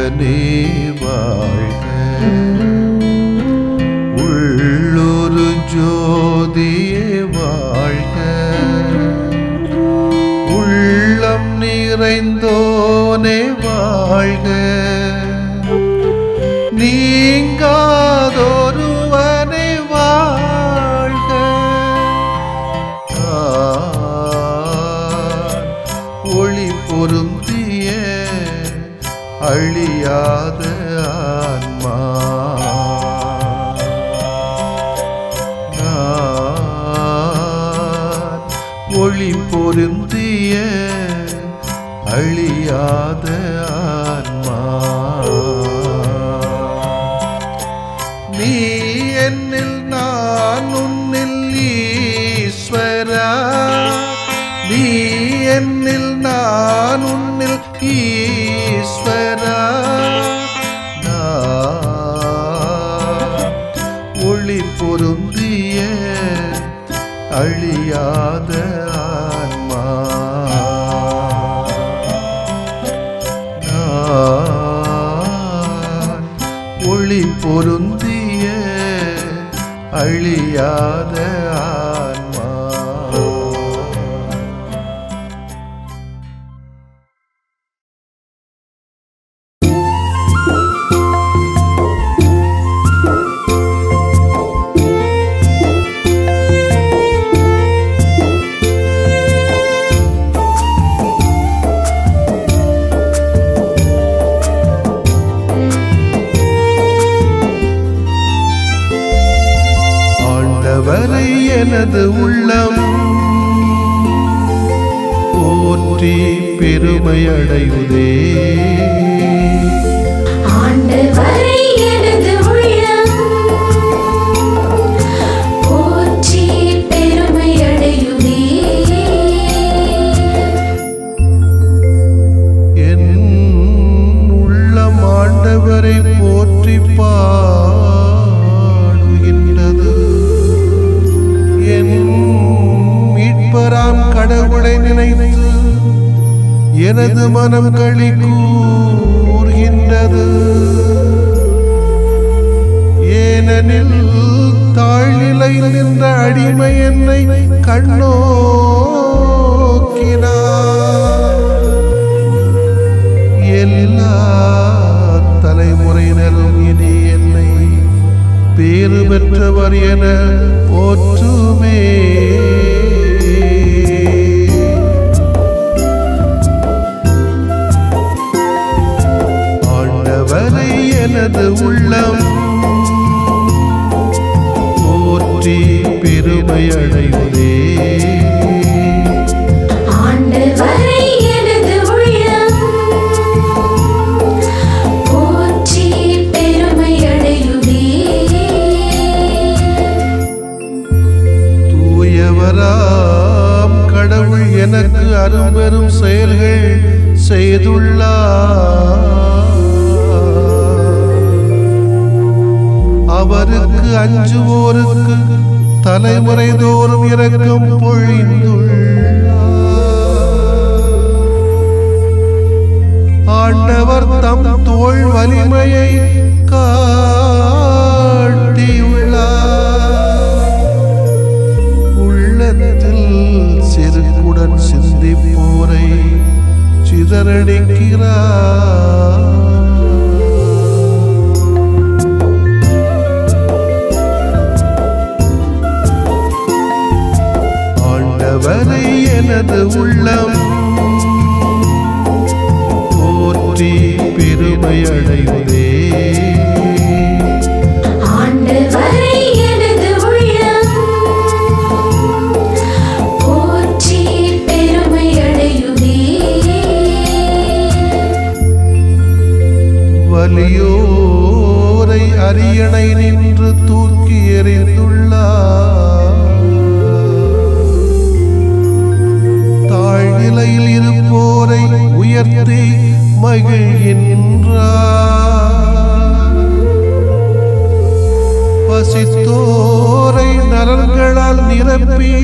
உடனே வாழ்க. உள்ளொரு ஜோதியே வாழ்க. உள்ளம் நிறைந்தோனே வாழ்க. நீங்காதொருவனே வாழ்க. ஒளி பொருந்திய அழியாத ஆன்மா. ஒளி பொருந்திய அழியாத ஆன்மா. நீ என்னில் நான் உன்னில் ஈஸ்வரா. நீ என்னில் நான் உன்னில் ஈஸ்வரா. ஒளி பொருந்திய அழியாத ஆன்மா. ஒளி பொருந்திய அழியாத ஆன்மா. எனது உள்ளம் போற்றி பெருமை அடையுதே. ஆண்டவரை எனது உள்ளம் போற்றி பெருமை அடையுதே. என் உள்ளம் ஆண்டவரை போற்றி பாடுகின்றது. மீட்பராம் கடவுளை நினைத்து எனது மனம் களி கூர்கின்றது. ஏனெனில் தாழ்நிலையில் நின்ற அடிமை என்னை கண்ணோக்கினார். எல்லா தலைமுறையினரும் இனி என்னை பேறு பெற்றவர் என போற்றுமே. ஆண்டவரை எனது உள்ளம் போற்றி பெருமை அடையுதே. ஆண்டவரை எனது உள்ளம் போற்றி பெருமை அடையுதே. தூயவராம் கடவுள் எனக்கு அரும்பெரும் செயல்கள் செய்துள்ளார். அவருக்கு அஞ்சுவோருக்கு தலைமுறை தோறும் இரக்கம் பொழிந்துள்ளார். ஆண்டவர் தம் தோள் வலிமையை காட்டியுள்ளார். உள்ளத்தில் செருக்குடன் சிந்திப்போரை சிதறடிக்கிறார். ஆண்டவரை எனது உள்ளம் போற்றி பெருமை அடையுதே. ஆண்டவரை எனது உள்ளம் போற்றி பெருமை அடையுதே. வலியோரை அரியணை நின்று தூக்கி எறிந்துள்ளார். தாழ்நிலையில் இருப்போரை உயர்த்தி மகிழ்கின்றார். பசித்தோரை நலன்களால் நிரப்பி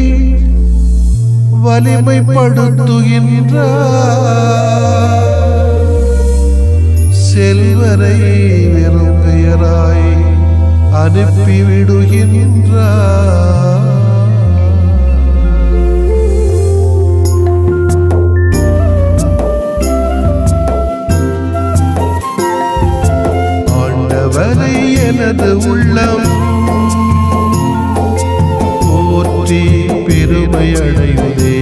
வலிமைப்படுத்துகின்றார். செல்வரை வெறும் பெயராய் அனுப்பிவிடுகின்றார். ஆண்டவரை எனது உள்ளம் போற்றி பெருமை அடைவதே.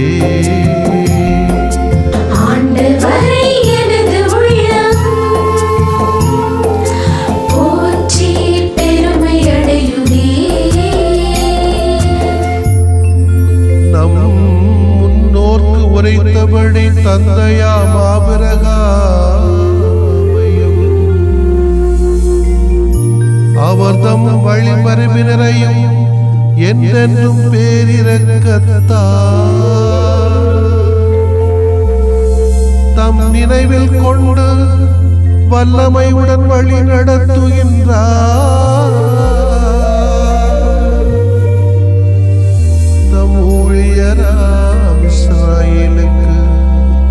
ஆண்டவரை எனது உள்ளம் போற்றி பெருமை அடையுதே. நம் முன்னோர்க்கு உரைத்தபடி தந்தையாம் ஆபிரகாமையும் அவர்தம் வழிமரபினரையும் என்றென்றும் பேரிரக்கத்தார் தம் நினைவில் கொண்டு வல்லமையுடன் வழி நடத்துகின்றார். தம் ஊழியராம் இஸ்ராயேலுக்கு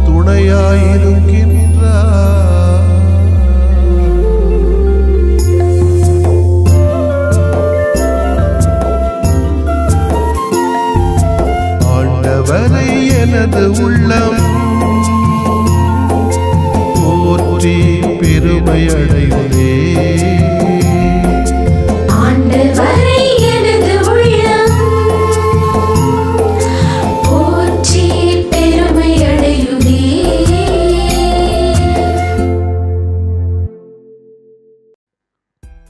துணையாயிருக்கின்றார். ஆண்டவரை எனது உள்ளம் போற்றி பெருமை அடைவதே. ஆண்டவரை எனது உள்ளம் போற்றி பெருமை அடையுதே.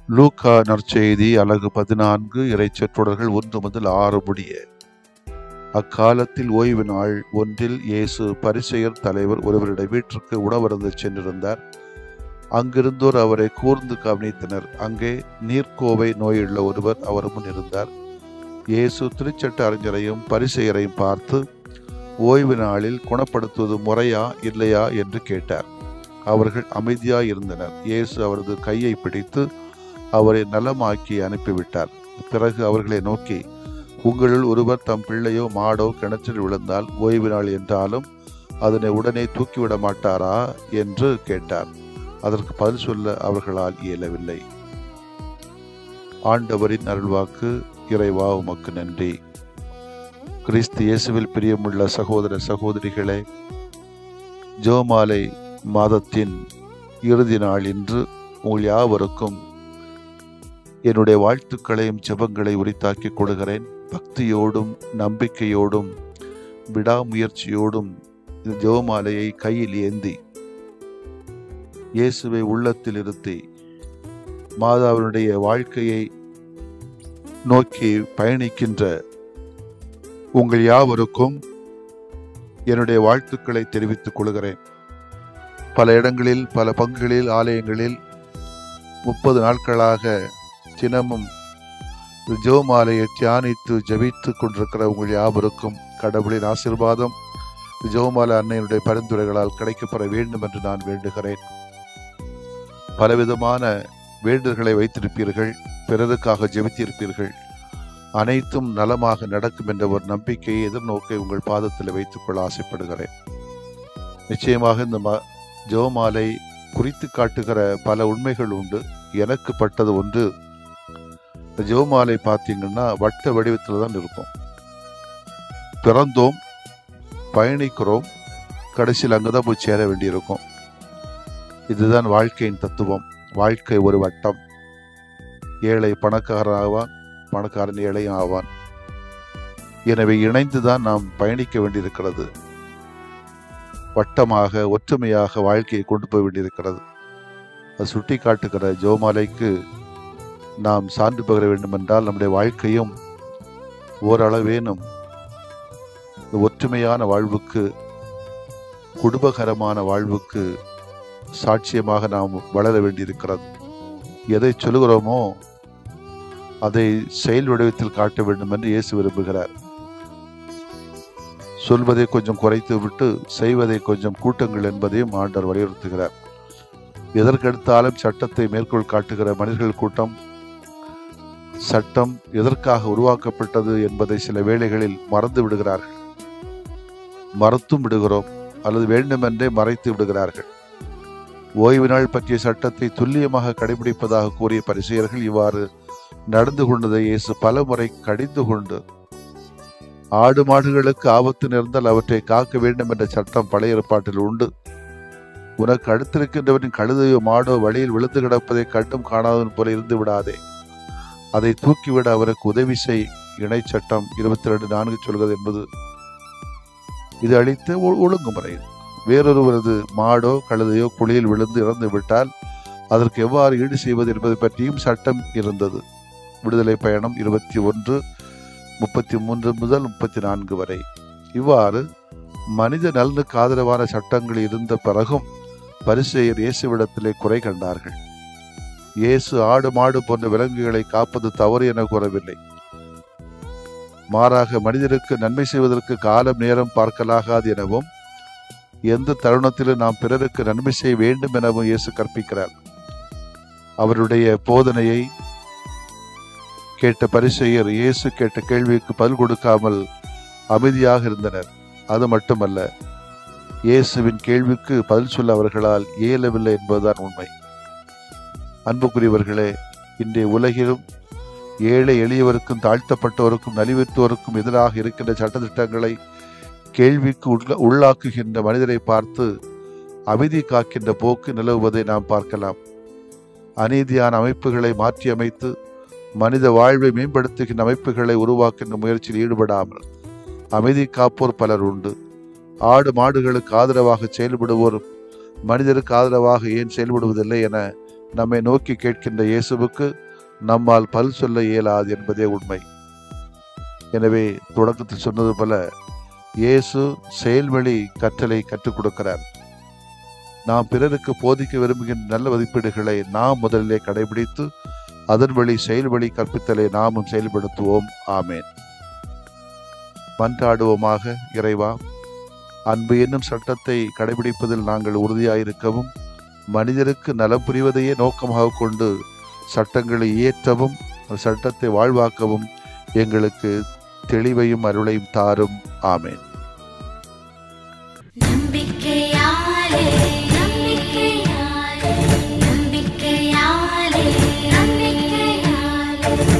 லூக்கா நற்செய்தி அலகு 14 இறைச்சொற்றொடர்கள் 1 முதல் 6 முடிய. அக்காலத்தில் ஓய்வு நாள் ஒன்றில் இயேசு பரிசேயர் தலைவர் ஒருவருடைய வீட்டிற்கு உணவருந்த சென்றிருந்தார். அங்கிருந்தோர் அவரை கூர்ந்து கவனித்தனர். அங்கே நீர்க்கோவை நோயுள்ள ஒருவர் அவர் முன் இருந்தார். இயேசு திருச்சட்ட அறிஞரையும் பரிசேயரையும் பார்த்து, ஓய்வு நாளில் குணப்படுத்துவது முறையா இல்லையா என்று கேட்டார். அவர்கள் அமைதியாய் இருந்தனர். இயேசு அவரது கையை பிடித்து அவரை நலமாக்கி அனுப்பிவிட்டார். பிறகு அவர்களை நோக்கி, உங்களுள் ஒருவர் தம் பிள்ளையோ மாடோ கிணற்றில் விழுந்தால் ஓய்வு நாள் என்றாலும் அதனை உடனே தூக்கிவிட மாட்டாரா என்று கேட்டார். அதற்கு பதில் சொல்ல அவர்களால் இயலவில்லை. ஆண்டவரின் அருள்வாக்கு. இறைவா உமக்கு நன்றி. கிறிஸ்து இயேசுவில் பிரியமுள்ள சகோதர சகோதரிகளே, ஜெபமாலை மாதத்தின் இறுதி நாள் இன்று உங்கள் யாவருக்கும் என்னுடைய வாழ்த்துக்களையும் ஜெபங்களை உரித்தாக்கி கொடுக்கிறேன். பக்தியோடும் நம்பிக்கையோடும் விடாமுயற்சியோடும் இந்த ஜெபமாலையை கையில் ஏந்தி இயேசுவை உள்ளத்தில் இருத்தி மாதாவினுடைய வாழ்க்கையை நோக்கி பயணிக்கின்ற உங்கள் யாவருக்கும் என்னுடைய வாழ்த்துக்களை தெரிவித்துக் கொள்கிறேன். பல இடங்களில் பல பங்குகளில் ஆலயங்களில் 30 நாட்களாக தினமும் ஜெபமாலையை தியானித்து ஜபித்து கொண்டிருக்கிற உங்கள் யாவருக்கும் கடவுளின் ஆசீர்வாதம் ஜெபமாலை அன்னையினுடைய பரிந்துரைகளால் கிடைக்கப்பெற வேண்டும் என்று நான் வேண்டுகிறேன். பலவிதமான வேண்டுதல்களை வைத்திருப்பீர்கள், பிறருக்காக ஜெபித்திருப்பீர்கள். அனைத்தும் நலமாக நடக்கும் என்ற ஒரு நம்பிக்கையை எதிர்நோக்கை உங்கள் பாதத்தில் வைத்துக் கொள்ள ஆசைப்படுகிறேன். நிச்சயமாக இந்த ஜெபமாலை குறித்து காட்டுகிற பல உண்மைகள் உண்டு. எனக்கு பட்டது ஒன்று, இந்த ஜெபமாலை பார்த்தீங்கன்னா வட்ட வடிவத்தில் தான் இருக்கும். பிறந்தோம், பயணிக்கிறோம், கடைசியில் அங்கதான் போய் சேர வேண்டியிருக்கும். இதுதான் வாழ்க்கையின் தத்துவம். வாழ்க்கை ஒரு வட்டம். ஏழை பணக்காரன் ஆவான், பணக்காரன் ஏழையும் ஆவான். எனவே இணைந்துதான் நாம் பயணிக்க வேண்டியிருக்கிறது. வட்டமாக ஒற்றுமையாக வாழ்க்கையை கொண்டு போய் வேண்டியிருக்கிறது. அது சுட்டி காட்டுகிற ஜெபமாலைக்கு நாம் சான்று பகர வேண்டும் என்றால் நம்முடைய வாழ்க்கையும் ஓரளவேனும் ஒற்றுமையான வாழ்வுக்கு, குடும்பகரமான வாழ்வுக்கு சாட்சியமாக நாம் வளர வேண்டியிருக்கிறது. எதை சொல்லுகிறோமோ அதை செயல் வடிவத்தில் காட்ட வேண்டும் என்று இயேசு விரும்புகிறார். சொல்வதை கொஞ்சம் குறைத்து விட்டு செய்வதை கொஞ்சம் கூட்டுங்கள் என்பதையும் ஆண்டவர் வலியுறுத்துகிறார். எதற்கெடுத்தாலும் சட்டத்தை மேற்கோள் காட்டுகிற மனிதர்கள் கூட்டம் சட்டம் எதற்காக உருவாக்கப்பட்டது என்பதை சில வேளைகளில் மறந்து விடுகிறார்கள். மறத்தும் விடுகிறோம், அல்லது வேண்டுமென்றே மறைத்து விடுகிறார்கள். ஓய்வு நாள் பற்றிய சட்டத்தை துல்லியமாக கடைபிடிப்பதாக கூறிய பரிசேயர்கள் இவ்வாறு நடந்து கொண்டதை இயேசு பல முறை கடிந்து கொண்டு, ஆடு மாடுகளுக்கு ஆபத்து நேர்ந்தால் அவற்றை காக்க வேண்டும் என்ற சட்டம் பழைய ஏற்பாட்டில் உண்டு. உனக்கு அடுத்திருக்கின்றவனின் கழுதையோ மாடோ வழியில் விழுந்து கிடப்பதை கண்டும் காணாதவன் போல இருந்து விடாதே, அதை தூக்கிவிட அவருக்கு உதவி செய். இணை சட்டம் 22:4 சொல்கிறது என்பது இது அளித்த ஒழுங்குமுறை. வேறொருவரது மாடோ கழுதையோ குழியில் விழுந்து இறந்து விட்டால் அதற்கு எவ்வாறு ஈடு செய்வது என்பது பற்றியும் சட்டம் இருந்தது. விடுதலை பயணம் 21:33 முதல் 34 வரை. இவ்வாறு மனித நலனுக்கு ஆதரவான சட்டங்கள் இருந்த பிறகும் பரிசேயர் இயேசுவிடத்திலே குறை கண்டார்கள். இயேசு ஆடு மாடு போன்ற விலங்குகளை காப்பது தவறு என கூறவில்லை. மாறாக மனிதருக்கு நன்மை செய்வதற்கு காலம் நேரம் பார்க்கலாகாது எனவும், எந்த தருணத்திலும் நாம் பிறருக்கு நன்மை செய்ய வேண்டும் எனவும் இயேசு கற்பிக்கிறார். அவருடைய போதனையை கேட்ட பரிசேயர் இயேசு கேட்ட கேள்விக்கு பதில் கொடுக்காமல் அமைதியாக இருந்தனர். அது மட்டுமல்ல, இயேசுவின் கேள்விக்கு பதில் சொல்ல அவர்களால் இயலவில்லை என்பதுதான் உண்மை. அன்புக்குரியவர்களே, இன்றைய உலகிலும் ஏழை எளியவருக்கும் தாழ்த்தப்பட்டவருக்கும் நலிவுற்றோருக்கும் எதிராக இருக்கின்ற சட்டத்திட்டங்களை கேள்விக்கு உள்ளாக்குகின்ற மனிதரை பார்த்து அமைதி காக்கின்ற போக்கு நிலவுவதை நாம் பார்க்கலாம். அநீதியான அமைப்புகளை மாற்றி அமைத்து மனித வாழ்வை மேம்படுத்துகின்ற அமைப்புகளை உருவாக்கின்ற முயற்சியில் ஈடுபடாமல் அமைதி காப்போர் பலர் உண்டு. ஆடு மாடுகளுக்கு ஆதரவாக செயல்படுவோரும் மனிதருக்கு ஆதரவாக ஏன் செயல்படுவதில்லை என நம்மை நோக்கி கேட்கின்ற இயேசுவுக்கு நம்மால் பதில் சொல்ல இயலாது என்பதே உண்மை. எனவே தொடக்கத்தில் சொன்னது போல இயேசு செயல்வழி கற்றலை கற்றுக் கொடுக்கிறார். நாம் பிறருக்கு போதிக்க விரும்புகின்ற நல்ல மதிப்பீடுகளை நாம் முதலிலே கடைபிடித்து அதன் வழி செயல்வழி கற்பித்தலை நாமும் செயல்படுத்துவோம். ஆமேன். மன்றாடுவோமாக. இறைவா, அன்பு என்னும் சட்டத்தை கடைபிடிப்பதில் நாங்கள் உறுதியாயிருக்கவும், மனிதருக்கு நலம் புரிவதையே நோக்கமாக கொண்டு சட்டங்களை இயற்றவும் சட்டத்தை வாழ்வாக்கவும் எங்களுக்கு தெளிவையும் அருளையும் தாரும். ஆமேன். நம்பிக்கையாலே நம்பிக்கையாலே நம்பிக்கையாலே நம்பிக்கையாலே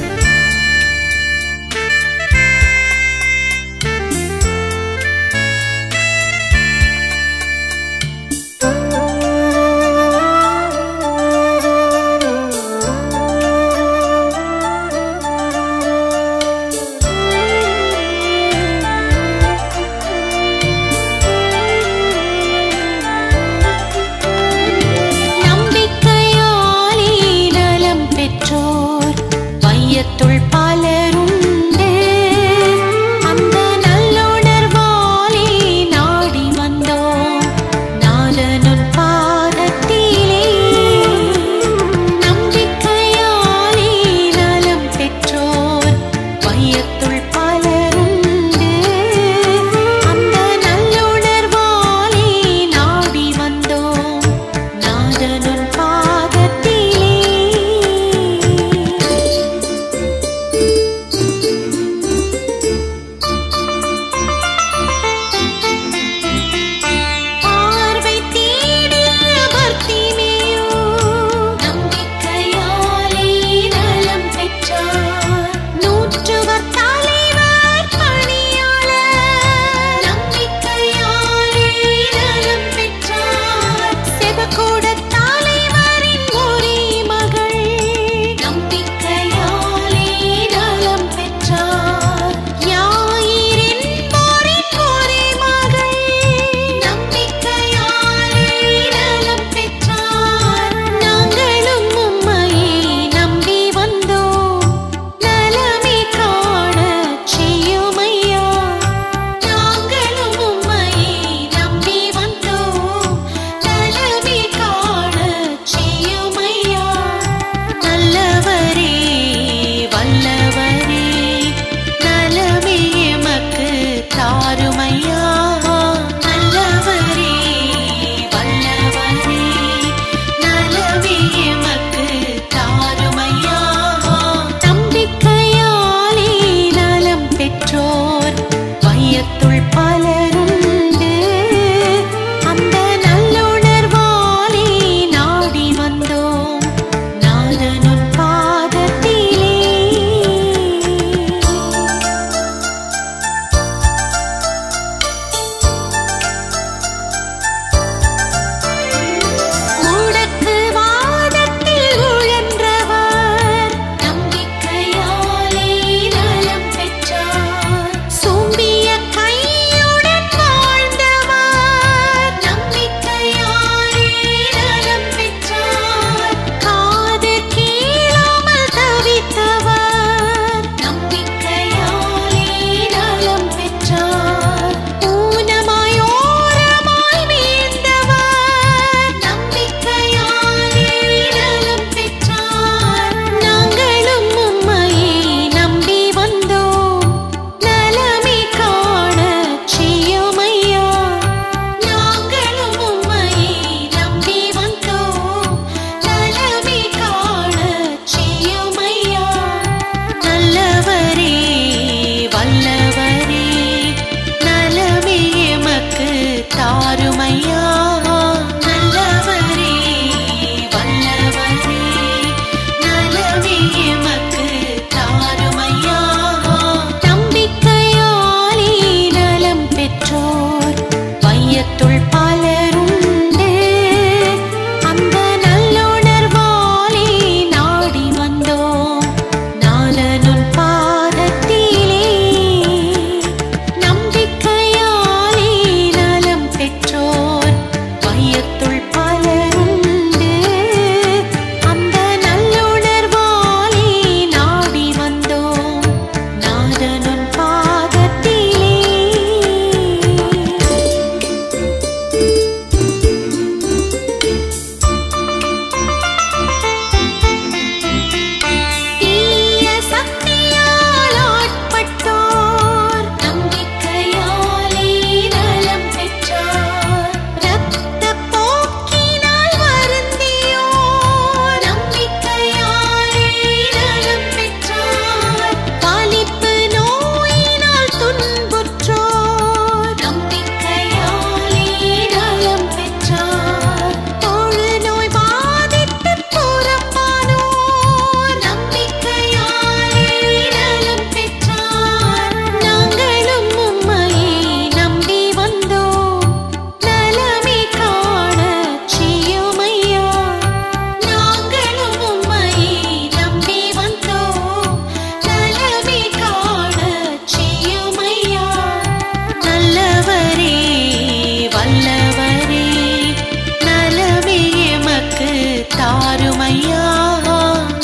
தாருமையா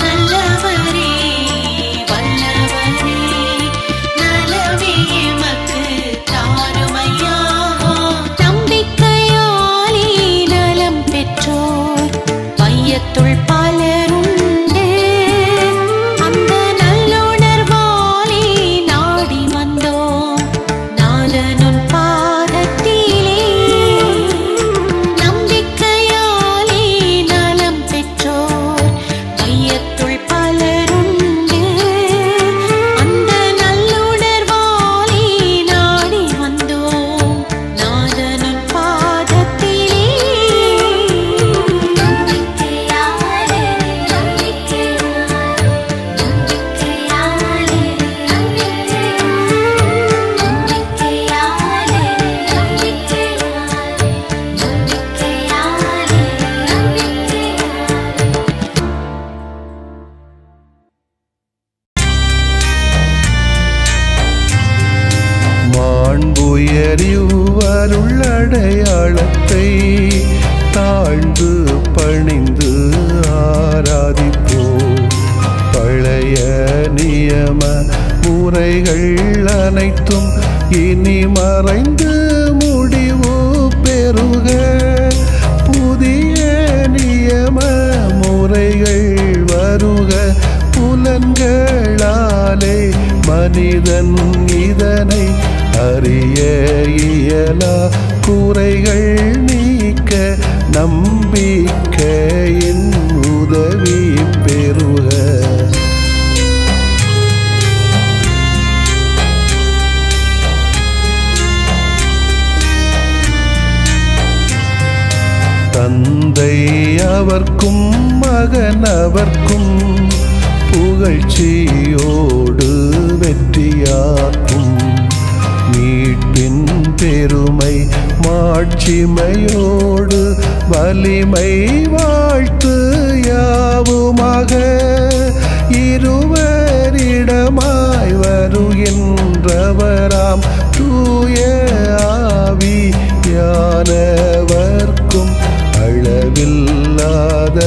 நல்லவரே வல்லவரே நலமே எமக்கு தாருமையா. நம்பிக்கையாலே நலம் பெற்றோர் வையத்துள் பலருண்டு. அந்த நல்லுணர்வாலே நாடி வந்தோம் நாதனுன் பாதத்திலே. நம்பிக்கையாலே நலம் பெற்றோர் வையத்துள் பலருண்டு. அந்த நல்லுணர்வாலே நாடி வந்தோம் நாதனுன் பாதத்திலே. நம்பிக்கையாலே நம்பிக்கையாலே நம்பிக்கையாலே நம்பிக்கையாலே நம்பிக்கையாலே மாண்புயரிவருள்ளடையாளத்தை தாழ்ந்து பணிந்து ஆராதிப்போம். பழைய நியம முறைகள் அனைத்தும் இனி மறைந்து முடிவு பெறுக. புதிய நியம முறைகள் வருக. புலன்களாலே மனிதன் இதனை அறிய இயலா. குறைகள் நீக்க நம்பிக்கையின் உதவி பெறுக. தந்தை அவர்க்கும் மகன் அவர்க்கும் புகழ்ச்சியோடு வெற்றியாக்கும். மீட்பின் பெருமை மாட்சிமையோடு வலிமை வாழ்த்து யாவுமாக. இருவரிடமாய் வருகின்றவராம் தூய ஆவியானவர்க்கும் அளவில்லாத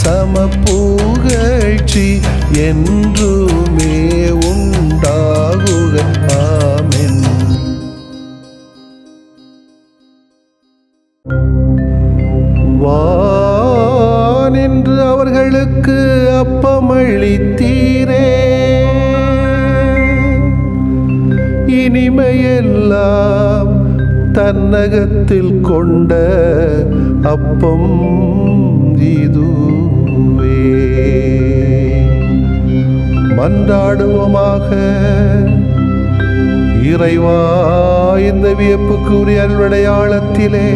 சமப்புகழ்ச்சி என்றுமே உண்டாகுக. ஆமென். வானின்று அவர்களுக்கு அப்பமளித்தீரே. இனிமையெல்லாம் தன்னகத்தில் கொண்ட அப்பம் இதுவே. மன்றாடுவோமாக. இறைவா, இந்த வியப்புக்குரிய அருளடையாளத்திலே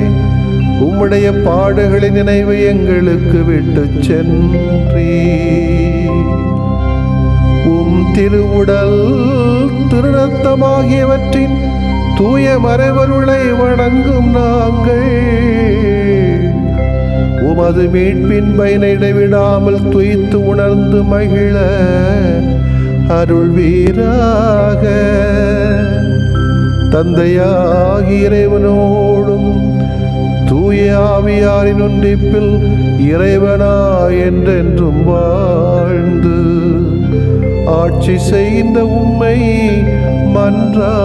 உம்முடைய பாடுகளின் நினைவை எங்களுக்கு விட்டு சென்றீ. உம் திருவுடல் திருரத்தமாகியவற்றின் தூய மறைபொருளை வணங்கும் நாங்கள் உமது மீட்பின் பயனை இடைவிடாமல் துய்த்து உணர்ந்து மகிழ அருள்வீராக. தந்தையாகி இறைவனோடும் தூய ஆவியாரின் ஒன்றிப்பில் இறைவனா என்றென்றும் வாழ்ந்து ஆட்சி செய்கின்ற உம்மை மன்றாடுகிறோம்.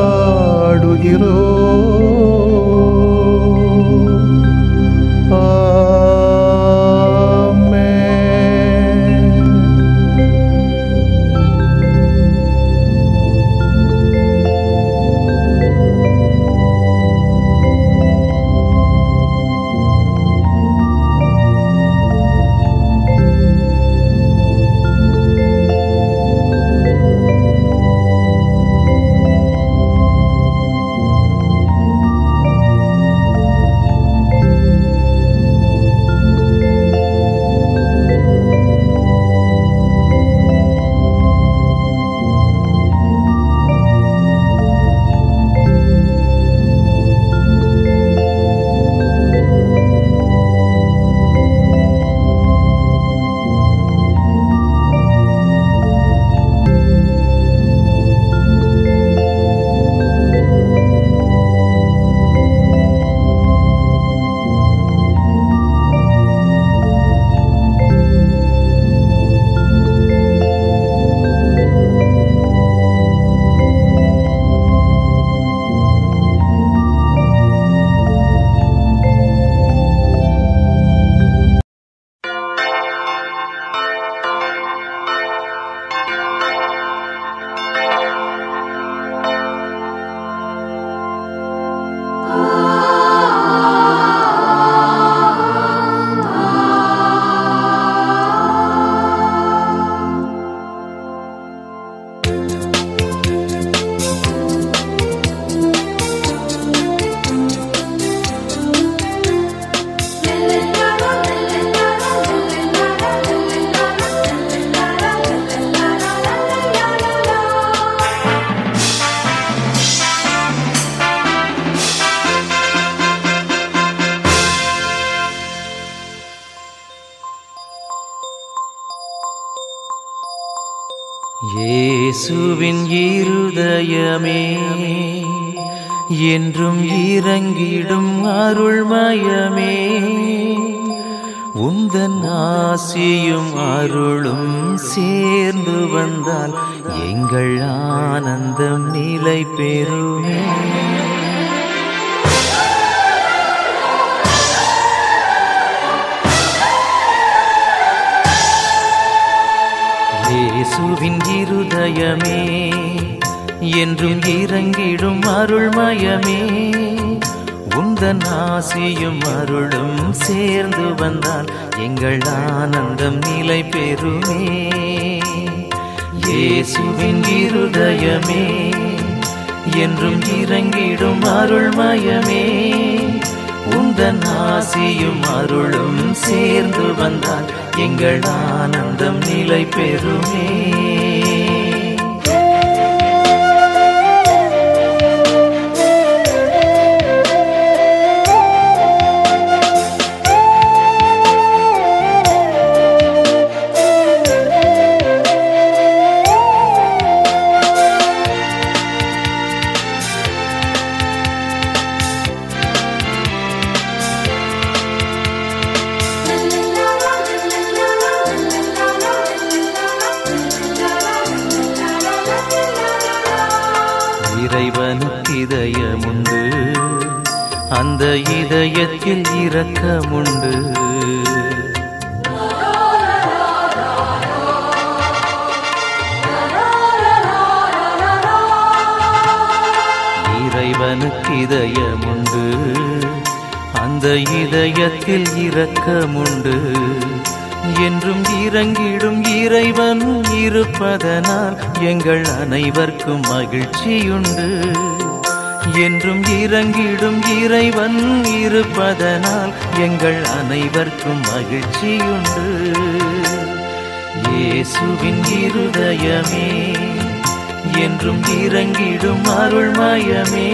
ஆமென். இயேசுவின் இருதயமே என்றும் இறங்கிடும் அருள்மயமே, உந்தன் ஆசியும் அருளும் சேர்ந்து வந்தால் எங்கள் ஆனந்தம் நிலை பெறுமே. இயேசுவின் இருதயமே என்றும் இறங்கிடும் அருள்மயமே, உந்தன் ஆசியும் அருளும் சேர்ந்து வந்தால் எங்கள் ஆனந்தம் நிலை பெறுமே. இயேசுவின் இருதயமே என்றும் இறங்கிடும் அருள்மயமே, உந்தன் ஆசியும் அருளும் சேர்ந்து வந்தால் எங்கள் ஆனந்தம் நிலை பெறுமே. இறைவனுக்கு இதயமுண்டு, அந்த இதயத்தில் இரக்கமுண்டு. இறைவனுக்கு இதயமுண்டு, அந்த இதயத்தில் இரக்கமுண்டு. என்றும் இறங்கிடும் இறைவன் இருப்பதனால் எங்கள் அனைவருக்கும் மகிழ்ச்சியுண்டு. என்றும் இறங்கிடும் இறைவன் இருப்பதனால் எங்கள் அனைவருக்கும் மகிழ்ச்சியுண்டு. இயேசுவின் இருதயமே என்றும் இறங்கிடும் அருள்மயமே,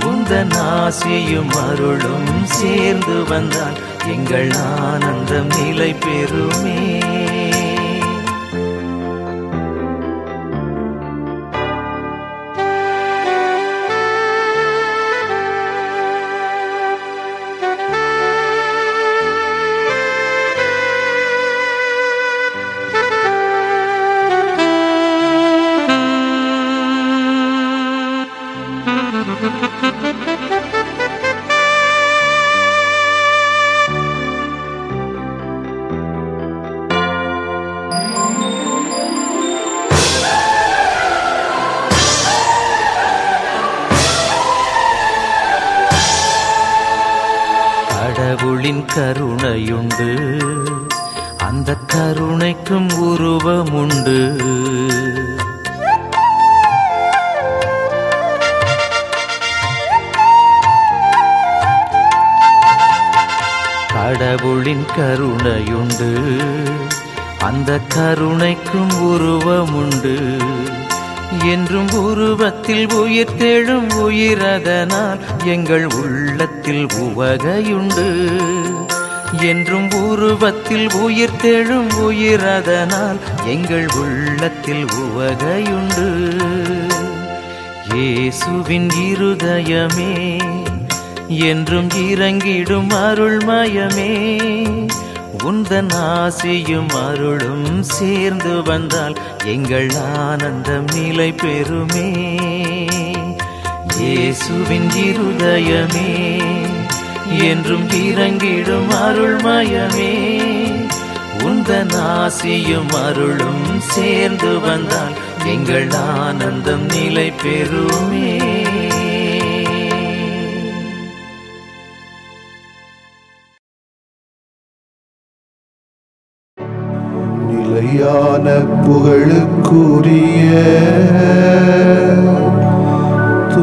உந்தன் ஆசியும் அருளும் சேர்ந்து வந்தால் எங்கள் ஆனந்தம் நிலை பெறுமே. கடவுளின் கருணையுண்டு, அந்த கருணைக்கும் உருவமுண்டு. கடவுளின் கருணையுண்டு, அந்த கருணைக்கும் உருவமுண்டு. என்றும் உருவத்தில் உயிர் தேழும் உயிரதனால் எங்கள் உள்ளத்தில் உவகையுண்டு. என்றும் உருவத்தில் உயிர் தேழும் உயிரதனால் எங்கள் உள்ளத்தில் உவகையுண்டு. இயேசுவின் இருதயமே என்றும் இறங்கிடும் அருள்மயமே, உந்தன் ஆசியும் அருளும் சேர்ந்து வந்தால் எங்கள் ஆனந்தம் நிலை பெறுமே. இயேசுவின் இருதயமே என்றும் இறங்கிடும் அருள்மயமே, உந்தன் ஆசியும் அருளும் சேர்ந்து வந்தால் எங்கள் ஆனந்தம் நிலை பெறுமே. நிலையான புகழுக்குரிய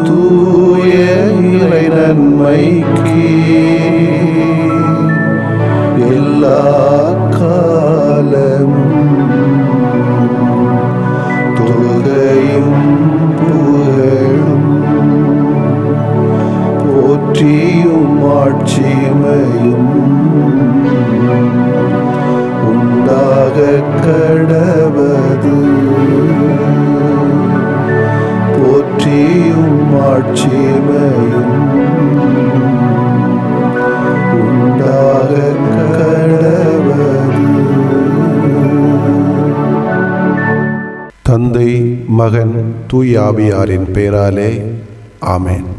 தூய இறை நன்மைக்கு எல்லா காலமும் தொழுகையும் புகழும் போற்றியும் ஆட்சிமையும் உண்டாக கடவது மாட்சிமையும் உண்டாக கடவது. தந்தை, மகன், தூய ஆவியாரின் பெயராலே ஆமென்.